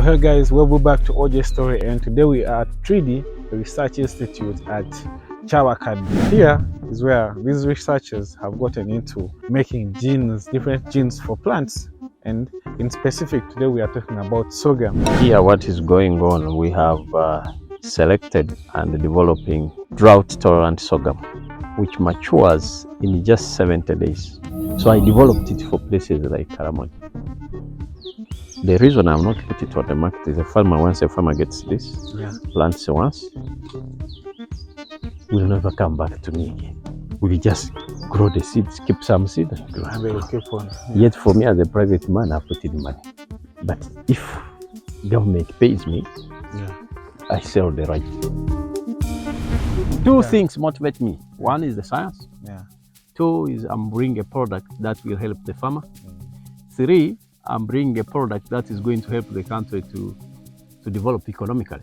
So hey guys, welcome back to OJ Story, and today we are at 3D Research Institute at Chawakad. Here is where these researchers have gotten into making genes, different genes for plants, and in specific today we are talking about sorghum. Here what is going on, we have selected and developing drought-tolerant sorghum, which matures in just 70 days. So I developed it for places like Karamoja. The reason I'm not put it on the market is once a farmer gets this, plants once, will never come back to me again. We just grow the seeds, keep some seed and grow. And they will keep on. Yet for me as a private man, I put in money. But if government pays me, I sell the right. Two things motivate me. One is the science. Two is I'm bringing a product that will help the farmer. Three, I'm bringing a product that is going to help the country to develop economically.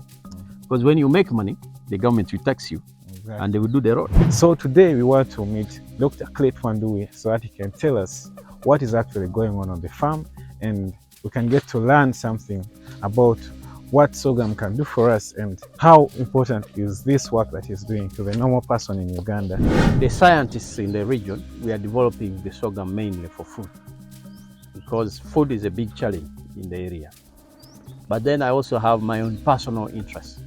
Because when you make money, the government will tax you, and they will do the road. So today we want to meet Dr. Clet Wandui so that he can tell us what is actually going on the farm, and we can get to learn something about what sorghum can do for us and how important is this work that he's doing to the normal person in Uganda. The scientists in the region, we are developing the sorghum mainly for food, because food is a big challenge in the area. But then I also have my own personal interest,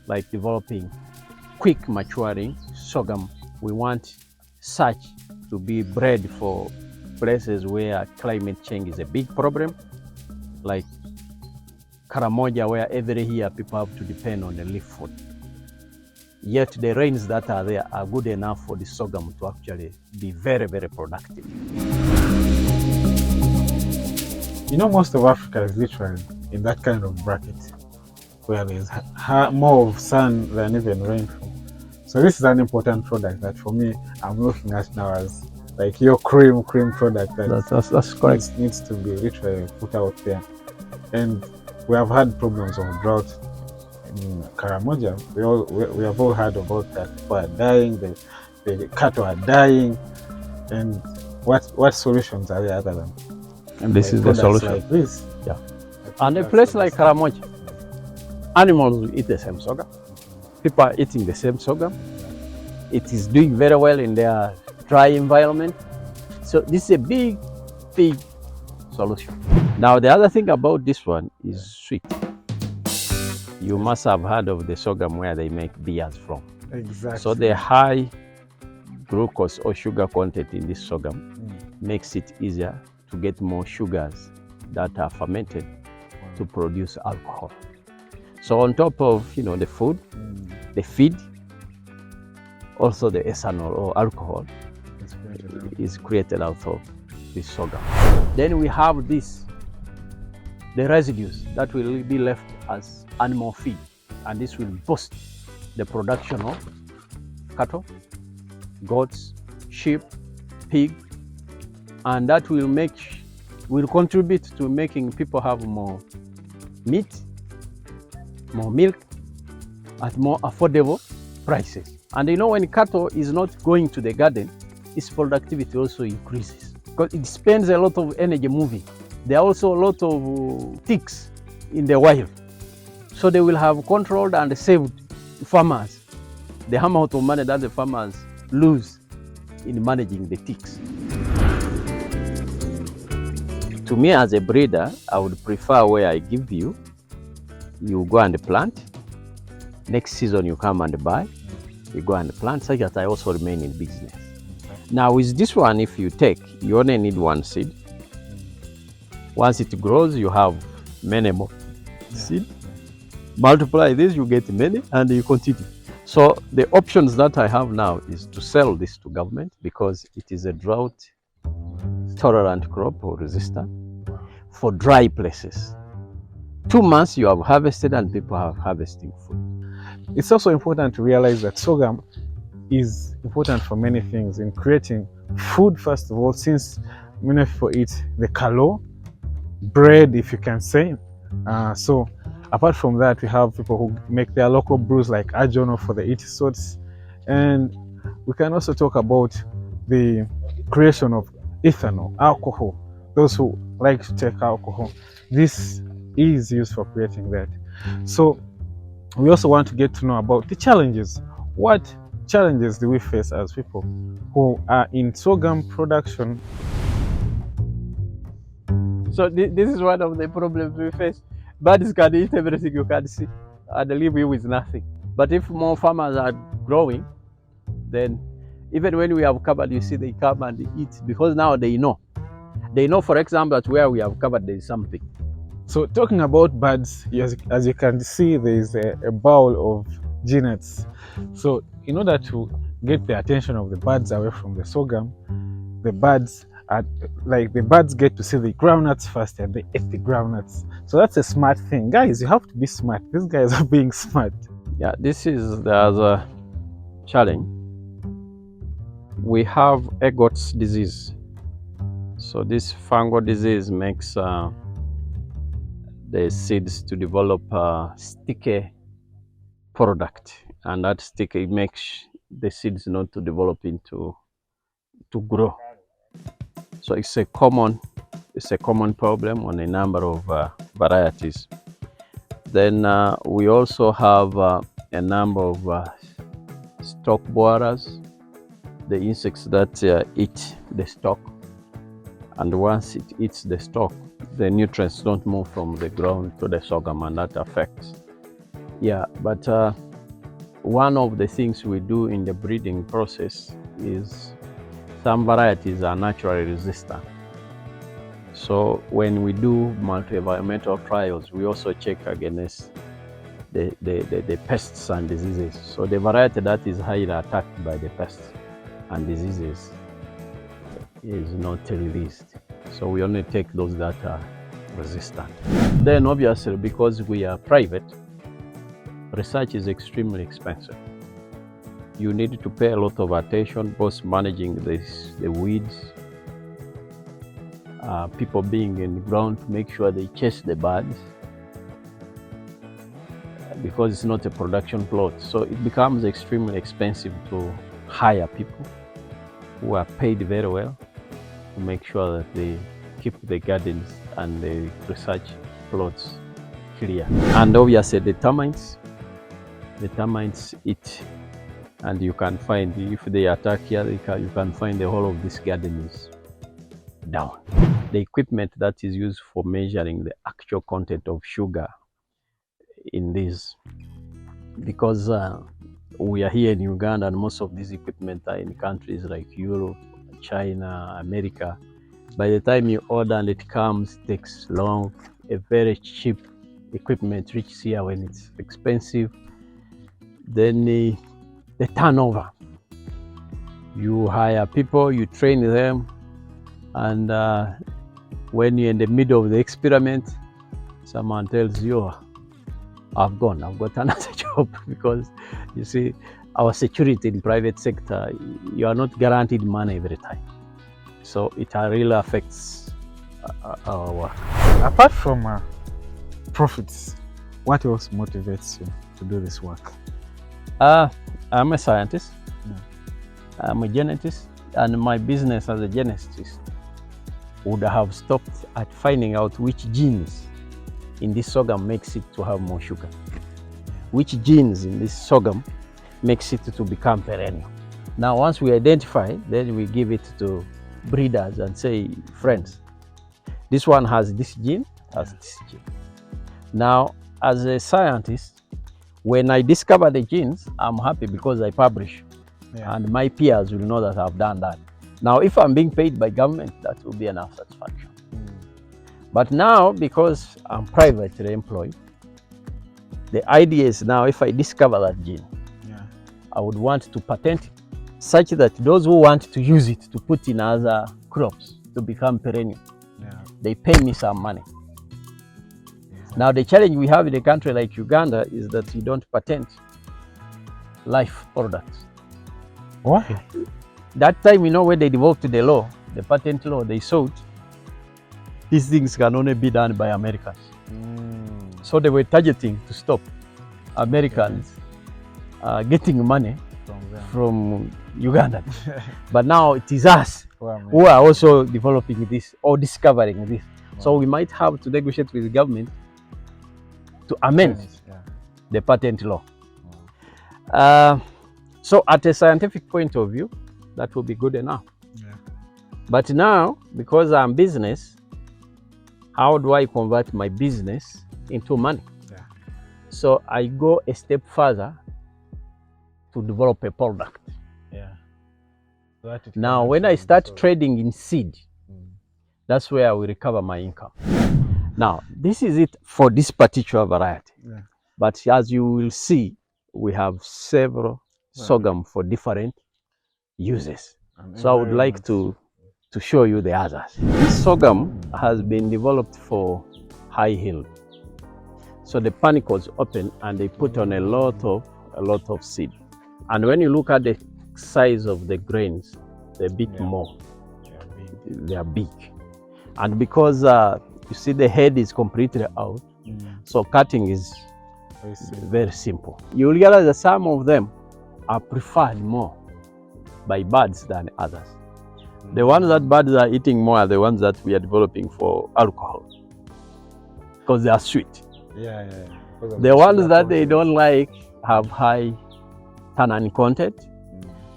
like developing quick maturing sorghum. We want such to be bred for places where climate change is a big problem, like Karamoja, where every year people have to depend on the leaf food. Yet the rains that are there are good enough for the sorghum to actually be very, very productive. You know, most of Africa is literally in that kind of bracket where there's more of sun than even rainfall. So this is an important product that for me, I'm looking at now as like your cream product That's correct. Needs to be literally put out there. And we have had problems of drought in Karamoja. We have all heard about that. People are dying, the cattle are dying, and what solutions are there other than? And this is the solution. Like this. Yeah. And a place like Karamoja, animals will eat the same sorghum. People are eating the same sorghum. It is doing very well in their dry environment. So this is a big solution. Now the other thing about this one is sweet. You must have heard of the sorghum where they make beers from. Exactly. So the high glucose or sugar content in this sorghum makes it easier to get more sugars that are fermented to produce alcohol. So on top of the food, the feed, also the ethanol or alcohol is created out of this sorghum. Then we have the residues that will be left as animal feed, and this will boost the production of cattle, goats, sheep, pig, and that will contribute to making people have more meat, more milk at more affordable prices. And when cattle is not going to the garden, its productivity also increases because it spends a lot of energy moving. There are also a lot of ticks in the wild. So they will have controlled and saved farmers the amount of money that the farmers lose in managing the ticks. To me as a breeder, I would prefer where I give you go and plant. Next season you come and buy, you go and plant, such that I also remain in business. Now with this one, if you take, you only need one seed. Once it grows, you have many more seed. Multiply this, you get many, and you continue. So the options that I have now is to sell this to government because it is a drought-tolerant crop or resistant for dry places. 2 months you have harvested and people are harvesting food. It's also important to realize that sorghum is important for many things in creating food, first of all, since many people eat the kalo, bread, if you can say. So apart from that, we have people who make their local brews like ajono for the itisots. And we can also talk about the creation of ethanol, alcohol. Those who like to take alcohol, this is used for creating that. So we also want to get to know about the challenges. What challenges do we face as people who are in sorghum production? So this is one of the problems we face. Birds can eat everything you can see and leave you with nothing. But if more farmers are growing, then even when we have covered, you see they come and eat because now they know. They know, for example, that where we have covered there is something. So talking about birds, as you can see, there is a bowl of genets. So in order to get the attention of the birds away from the sorghum, the birds get to see the groundnuts first and they eat the groundnuts. So that's a smart thing. Guys, you have to be smart. These guys are being smart. Yeah, this is the other challenge. We have ergot disease. So this fungal disease makes the seeds to develop a sticky product, and that sticky makes the seeds not to develop into to grow. So it's a common problem on a number of varieties. Then we also have a number of stalk borers, the insects that eat the stalk, and once it eats the stalk, the nutrients don't move from the ground to the sorghum, and that affects. Yeah, but one of the things we do in the breeding process is some varieties are naturally resistant. So when we do multi-environmental trials, we also check against the pests and diseases. So the variety that is highly attacked by the pests and diseases is not released. So we only take those that are resistant. Then obviously, because we are private, research is extremely expensive. You need to pay a lot of attention, both managing the weeds, people being in the ground to make sure they chase the birds, because it's not a production plot. So it becomes extremely expensive to hire people who are paid very well to make sure that they keep the gardens and the research plots clear. And obviously the termites eat, and you can find, if they attack here, you can find the whole of this garden is down. The equipment that is used for measuring the actual content of sugar in this, because we are here in Uganda and most of these equipment are in countries like Europe, China, America. By the time you order and it comes, it takes long. A very cheap equipment reaches here when it's expensive. Then the turnover. You hire people, you train them, and when you're in the middle of the experiment, someone tells you, I've got another job, because you see, our security in private sector, you are not guaranteed money every time. So it really affects our work. Apart from profits, what else motivates you to do this work? I'm a scientist. I'm a genetist, and my business as a genetist would have stopped at finding out which genes in this sorghum makes it to have more sugar. Which genes in this sorghum makes it to become perennial. Now, once we identify, then we give it to breeders and say, friends, this one has this gene, has this gene. Now, as a scientist, when I discover the genes, I'm happy because I publish, and my peers will know that I've done that. Now, if I'm being paid by government, that will be enough satisfaction. But now, because I'm privately employed, the idea is now, if I discover that gene, I would want to patent it, such that those who want to use it to put in other crops to become perennial, they pay me some money. Now, the challenge we have in a country like Uganda is that you don't patent life products. Why? That time, when they developed the law, the patent law, they saw it, these things can only be done by Americans. So they were targeting to stop Americans getting money from Uganda. But now it is us who are also developing this or discovering this. So we might have to negotiate with the government to amend Yeah. the patent law. Wow. So at a scientific point of view, that will be good enough. Yeah. But now, because I'm business, how do I convert my business into money? Yeah. So I go a step further to develop a product. Yeah. So that it Now, can when I actually start solve. trading in seed, that's where I will recover my income. Now, this is it for this particular variety. Yeah. But as you will see, we have several sorghum for different uses. And So I would like environments. to show you the others. This sorghum has been developed for high yield. So the panicles open and they put on a lot of seed. And when you look at the size of the grains, they're a bit more. They are big. And because you see the head is completely out, so cutting is very simple. You will realize that some of them are preferred more by birds than others. The ones that birds are eating more are the ones that we are developing for alcohol, because they are sweet. Yeah. The ones that they don't like have high tannin content,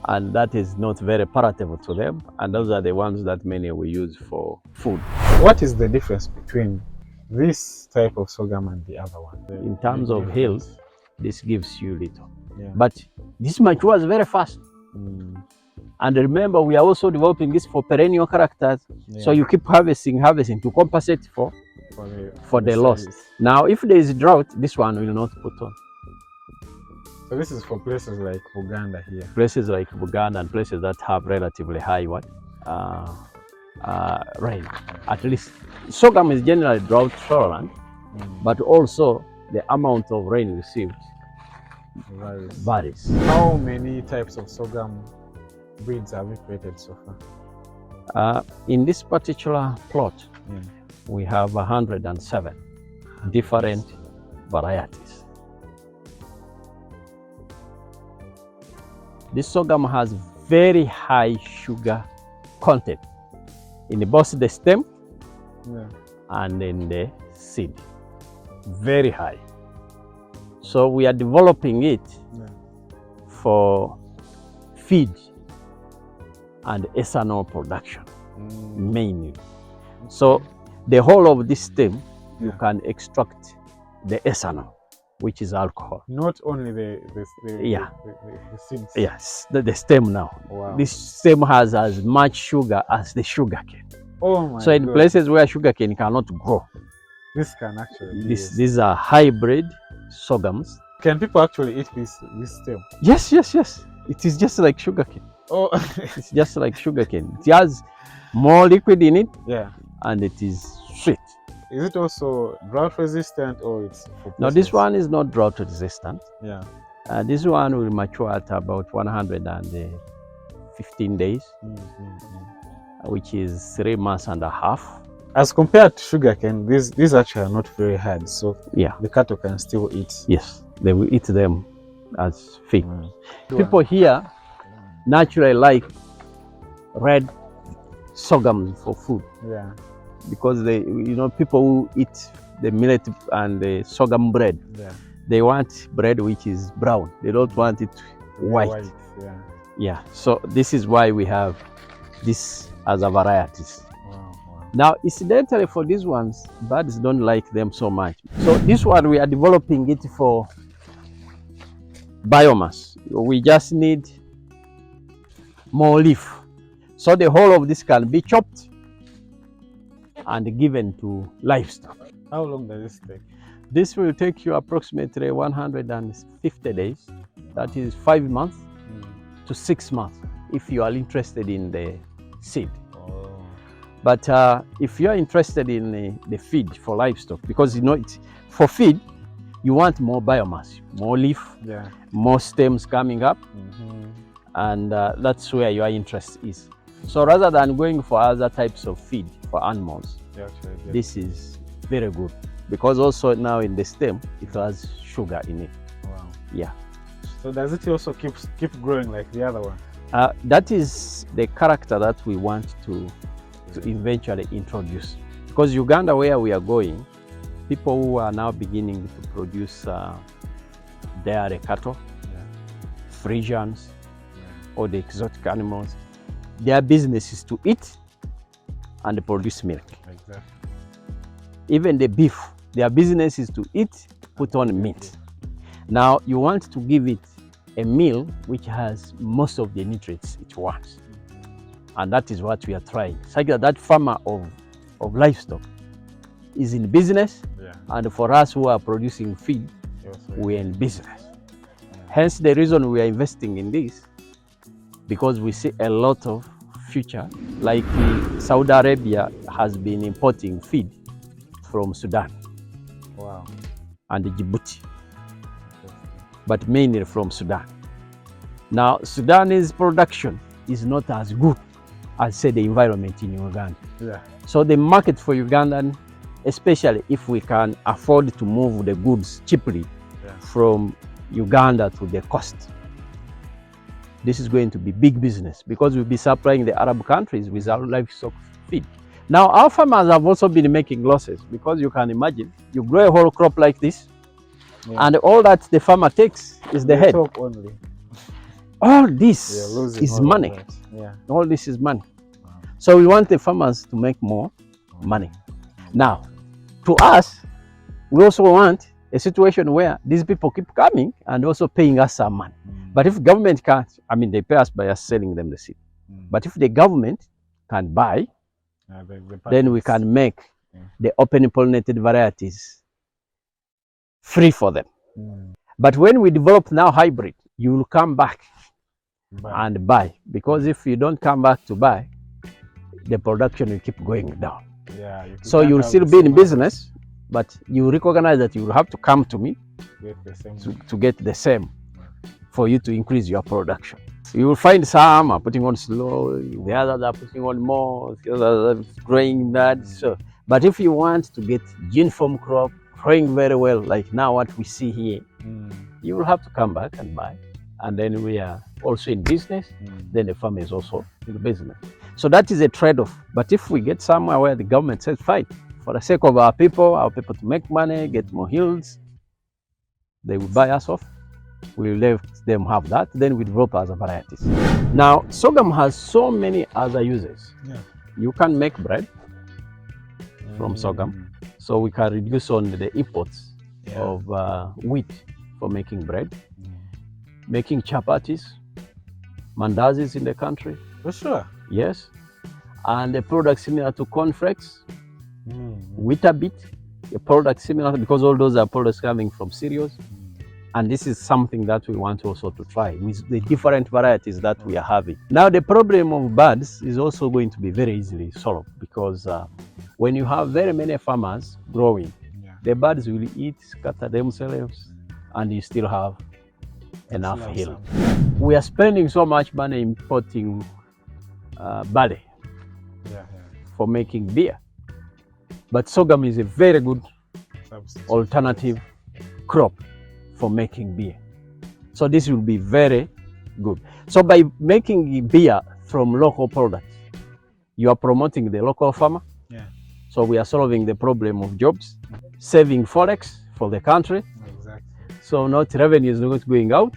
and that is not very palatable to them. And those are the ones that many will use for food. What is the difference between this type of sorghum and the other one? In terms of health, this gives you little. Yeah. But this matures very fast. And remember, we are also developing this for perennial characters. Yeah. So you keep harvesting to compensate for the loss. size. Now, if there is drought, this one will not put on. So this is for places like Uganda here. Places like Uganda and places that have relatively high rain. At least sorghum is generally drought tolerant, but also the amount of rain received varies. How many types of sorghum breeds have you created so far? In this particular plot, we have 107 different varieties. This sorghum has very high sugar content in both the stem and in the seed. Very high. So we are developing it for feed and ethanol production mainly. So the whole of this stem, you can extract the ethanol, which is alcohol. Not only the seeds. Yes, the stem now. Wow. This stem has as much sugar as the sugarcane. Oh my So in God. places where sugarcane cannot grow, This can actually be these are hybrid sorghums. Can people actually eat this stem? Yes. It is just like sugarcane. Oh. It's just like sugarcane. It has more liquid in it, Yeah. and it is sweet. Is it also drought resistant, or it's for Now this one is not drought resistant. Yeah. This one will mature at about 115 days, which is 3 months and a half. As compared to sugarcane, these actually are not very hard, so Yeah. the cattle can still eat. Yes, they will eat them as feed. People here naturally like red sorghum for food. Yeah. Because people who eat the millet and the sorghum bread, they want bread which is brown. They don't want it white. Yeah. So this is why we have this as a varieties. Wow. Now, incidentally, for these ones, birds don't like them so much. So this one, we are developing it for biomass. We just need more leaf. So the whole of this can be chopped and given to livestock. How long does this take? This will take you approximately 150 days. That is 5 months to 6 months if you are interested in the seed. But if you are interested in the feed for livestock, because for feed, you want more biomass, more leaf, more stems coming up, and that's where your interest is. So rather than going for other types of feed for animals, this is very good, because also now in the stem, it has sugar in it. Wow. Yeah. So does it also keep growing like the other one? That is the character that we want to eventually introduce. Because Uganda, where we are going, people who are now beginning to produce dairy cattle, Frisians, or the exotic animals, their business is to eat and produce milk. Exactly. Even the beef, their business is to eat, put on meat. Now you want to give it a meal which has most of the nutrients it wants. And that is what we are trying. It's like that farmer of livestock is in business, and for us who are producing feed, we're in business. Hence the reason we are investing in this, because we see a lot of future. Like Saudi Arabia has been importing feed from Sudan and Djibouti, but mainly from Sudan. Now, Sudanese production is not as good as, say, the environment in Uganda. So the market for Ugandan, especially if we can afford to move the goods cheaply from Uganda to the coast, this is going to be big business, because we'll be supplying the Arab countries with our livestock feed. Now, our farmers have also been making losses, because you can imagine, you grow a whole crop like this, and all that the farmer takes is the head. Only. All this is money. All this is money. So we want the farmers to make more money. Now, to us, we also want a situation where these people keep coming and also paying us some money. But if government can't, I mean, they pay us by us selling them the seed. But if the government can buy, then we can make the open pollinated varieties free for them. But when we develop now hybrid, you will come back and buy, because if you don't come back to buy, the production will keep going down. So you will still be in business, but you recognize that you will have to come to me to get the same for you to increase your production. You will find some are putting on slow, the others are putting on more, the others are growing that. So, but if you want to get uniform crop growing very well, like now what we see here, you will have to come back and buy. And then we are also in business, then the farmer is also in business. So that is a trade-off. But if we get somewhere where the government says, fine, for the sake of our people to make money, get more yields, they will buy us off. We will let them have that, then we develop other varieties. Now, sorghum has so many other uses. You can make bread from sorghum, so we can reduce on the imports of wheat for making bread, making chapatis, mandazis in the country. For sure. Yes. And the product similar to cornflakes, Weetabix, a product similar, because all those are products coming from cereals. And this is something that we want also to try with the different varieties that we are having. Now, the problem of birds is also going to be very easily solved, because when you have very many farmers growing, the birds will eat, scatter themselves, and you still have enough yield. We are spending so much money importing barley for making beer. But sorghum is a very good alternative crop for making beer. So this will be very good. So by making beer from local products, you are promoting the local farmer. So we are solving the problem of jobs, saving forex for the country. So not revenue is not going out,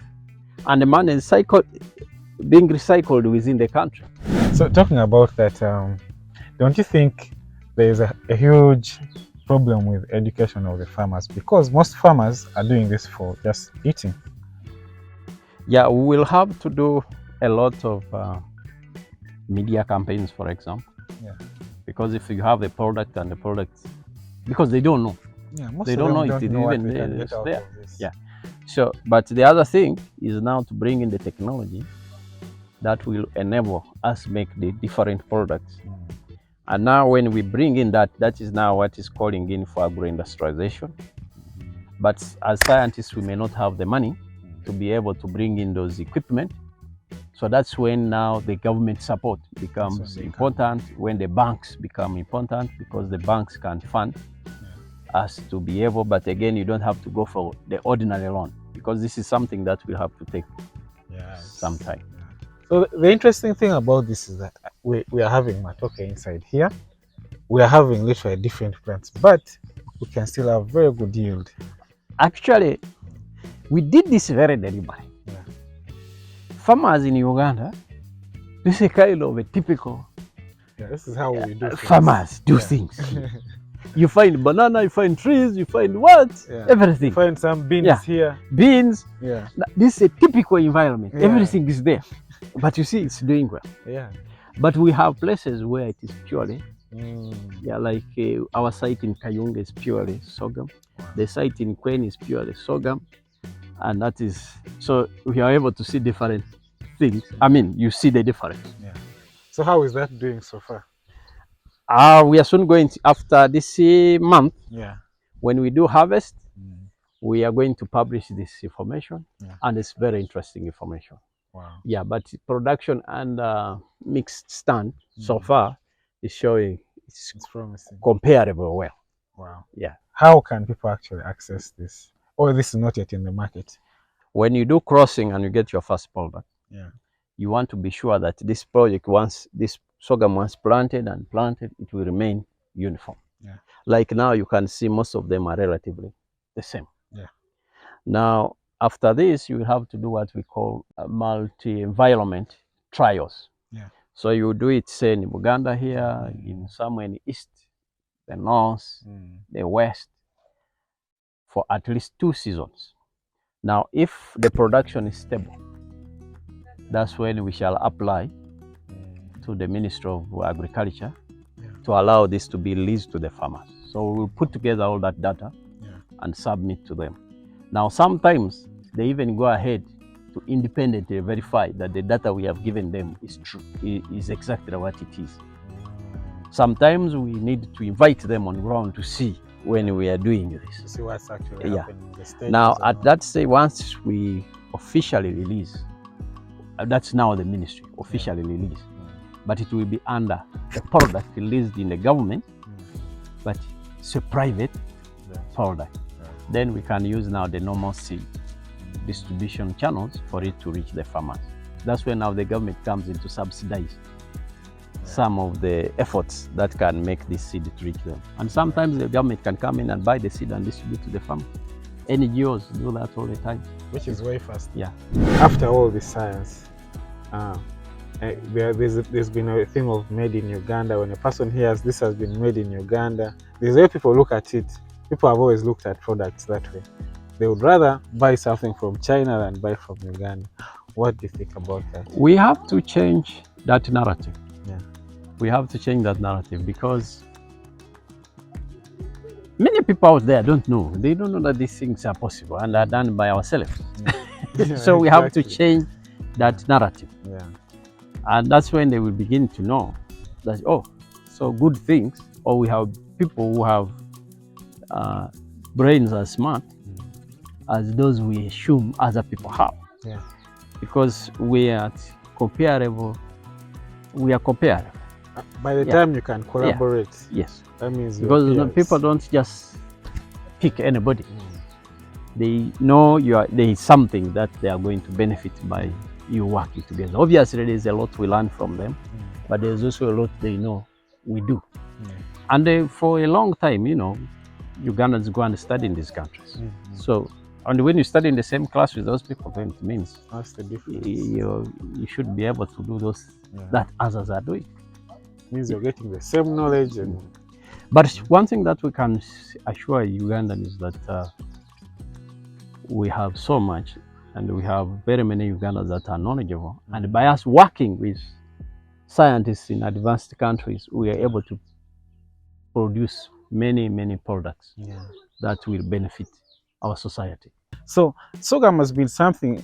and the money is being recycled within the country. So talking about that, don't you think there is a huge problem with education of the farmers, because most farmers are doing this for just eating? Yeah, we will have to do a lot of media campaigns, for example. Because if you have a product and the product, because they don't know. They don't know it even is there. So, but the other thing is now to bring in the technology that will enable us make the different products. And now when we bring in that is now what is calling in for agro-industrialization. But as scientists, we may not have the money to be able to bring in those equipment. So that's when now the government support becomes important, when the banks become important, because the banks can fund us to be able, but again, you don't have to go for the ordinary loan, because this is something that we have to take some time. So the interesting thing about this is that we are having matoke inside here. We are having literally different plants, but we can still have very good yield. Actually, we did this very deliberately. Yeah. Farmers in Uganda, this is a kind of a typical This is how we do things. farmers do things. You find banana, you find trees, you find what? Everything. You find some beans here. Beans. Yeah. This is a typical environment. Everything is there. But you see, it's doing well. Yeah. But we have places where it is purely, like our site in Kayunga is purely sorghum. The site in Kwen is purely sorghum. And that is, so we are able to see different things. I mean, you see the difference. Yeah. So how is that doing so far? We are soon going to, after this month, when we do harvest, we are going to publish this information, and it's very interesting information. Wow. Yeah, but production and mixed stand so far is showing it's promising, comparable well. Wow. Yeah. How can people actually access this? Or this is not yet in the market? When you do crossing and you get your first product, you want to be sure that this project, once this sorghum once planted, it will remain uniform. Yeah. Like now, you can see most of them are relatively the same. Yeah. Now, after this, you will have to do what we call multi-environment trials. Yeah. So you do it, say, in Uganda here, in somewhere in the east, the north, the west, for at least 2 seasons. Now, if the production is stable, that's when we shall apply to the Ministry of Agriculture to allow this to be released to the farmers. So we'll put together all that data and submit to them. Now, sometimes they even go ahead to independently verify that the data we have given them is true, is exactly what it is. Sometimes we need to invite them on ground to see when we are doing this. To see what's actually happening. The stages now, at that stage, once we officially release, that's now the ministry officially release, but it will be under the product released in the government, but it's a private product. Then we can use now the normal seed distribution channels for it to reach the farmers. That's when now the government comes in to subsidize some of the efforts that can make this seed to reach them. And sometimes the government can come in and buy the seed and distribute to the farmer. NGOs do that all the time. Which is way fast. Yeah. After all this science, there's been a thing of made in Uganda. When a person hears this has been made in Uganda, there's a way people look at it. People have always looked at products that way. They would rather buy something from China than buy from Uganda. What do you think about that? We have to change that narrative. We have to change that narrative because many people out there don't know. They don't know that these things are possible and are done by ourselves. So we have to change that narrative. And that's when they will begin to know that, oh, so good things, or we have people who have brains as smart as those we assume other people have. Because we are comparable. By the time you can collaborate, that means because people don't just pick anybody. They know there is something that they are going to benefit by you working together. Obviously, there's a lot we learn from them, but there's also a lot they know we do. And for a long time, you know, Ugandans go and study in these countries. So, and when you study in the same class with those people, then it means that's the difference. You should be able to do those that others are doing. Means you're getting the same knowledge. But one thing that we can assure Ugandans is that we have so much, and we have very many Ugandans that are knowledgeable. And by us working with scientists in advanced countries, we are able to produce many, many products that will benefit our society. So sorghum has been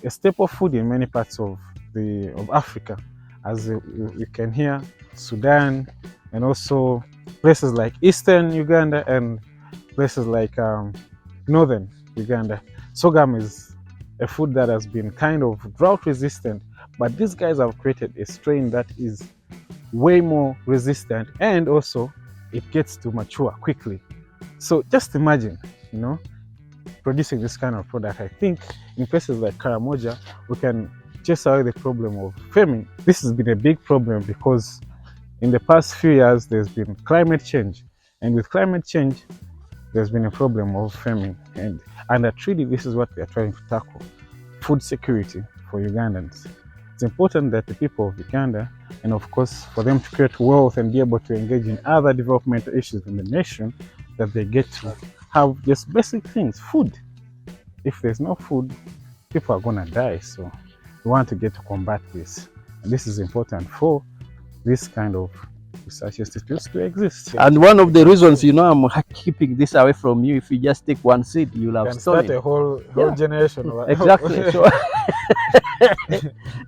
a staple food in many parts of Africa, as you can hear, Sudan, and also places like Eastern Uganda and places like Northern Uganda. Sorghum is a food that has been kind of drought resistant, but these guys have created a strain that is way more resistant, and also it gets to mature quickly. So just imagine, you know, producing this kind of product. I think in places like Karamoja, we can chase away the problem of famine. This has been a big problem because in the past few years, there's been climate change. And with climate change, there's been a problem of famine, and under treaty, this is what we are trying to tackle: food security for Ugandans. It's important that the people of Uganda, and of course for them to create wealth and be able to engage in other developmental issues in the nation, that they get to have just basic things, food. If there's no food, people are gonna die. So we want to get to combat this. And this is important for this kind of research institutes to exist. And one of the reasons, I'm keeping this away from you, if you just take one seed, you'll have Can start stolen. a whole generation. Exactly. So,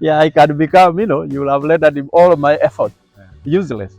yeah, I can become, you'll have rendered all of my effort useless.